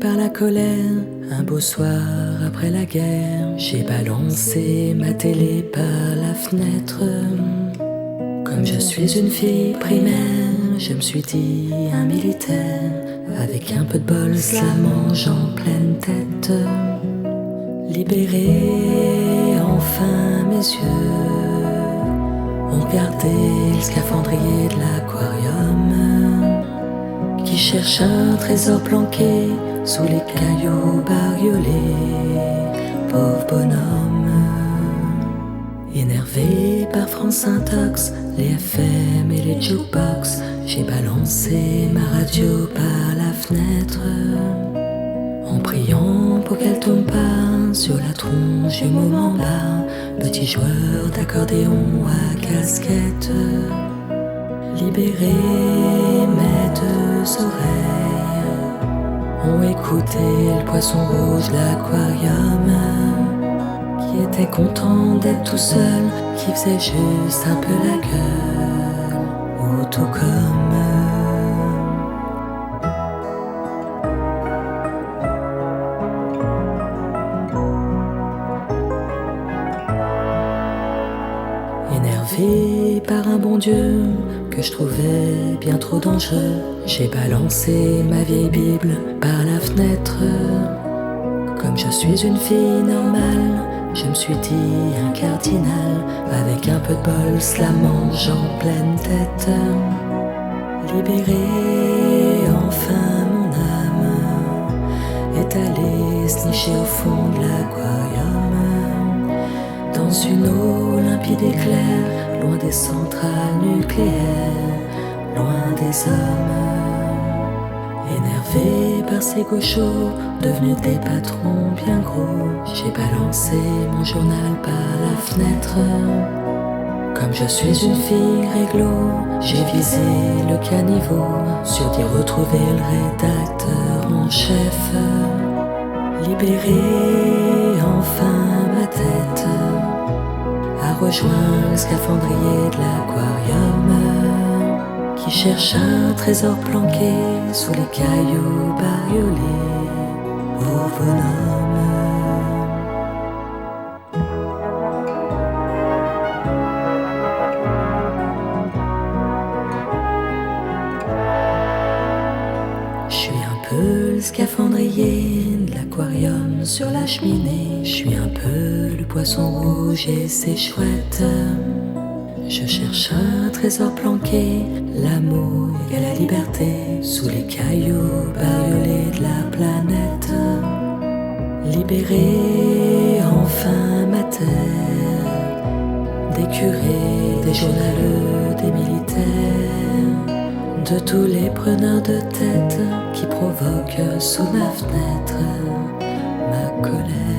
par la colère, un beau soir après la guerre, j'ai balancé ma télé par la fenêtre. Comme je suis une fille primaire, je me suis dit un militaire, avec un peu de bol, ça mange en pleine tête. Libéré, enfin mes yeux ont regardé le scaphandrier de l'aquarium qui cherche un trésor planqué sous les cailloux bariolés. Pauvre bonhomme, énervé par France Intox, les FM et les jukebox, j'ai balancé ma radio par la fenêtre en priant pour qu'elle tombe pas sur la tronche du moment bas. Petit joueur d'accordéon à casquette, libéré, mes deux oreilles ont écouté le poisson rouge de l'aquarium qui était content d'être tout seul, qui faisait juste un peu la gueule, ou tout comme énervé par un bon Dieu que je trouvais bien trop dangereux, j'ai balancé ma vieille Bible par la fenêtre. Comme je suis une fille normale, je me suis dit un cardinal, avec un peu de bol, cela mange en pleine tête. Libéré, enfin mon âme est allée se nicher au fond de l'aquarium, dans une eau limpide et claire, loin des centrales nucléaires, loin des hommes. Énervé par ces gauchos, devenus des patrons bien gros, j'ai balancé mon journal par la fenêtre. Comme je suis une fille réglo, j'ai visé le caniveau, sûr d'y retrouver le rédacteur en chef. Libéré, enfin ma tête a rejoint le scaphandrier de l'aquarium qui cherche un trésor planqué sous les cailloux bariolés. Pauvre bonhomme. Je suis un peu le scaphandrier de l'aquarium sur la cheminée, je suis un peu le poisson rouge et ses chouettes. Je cherche un trésor planqué, l'amour et la liberté, sous les cailloux bariolés de la planète. Libéré, enfin ma terre, des curés, des journaleux, des militaires, de tous les preneurs de tête qui provoquent sous ma fenêtre ma colère.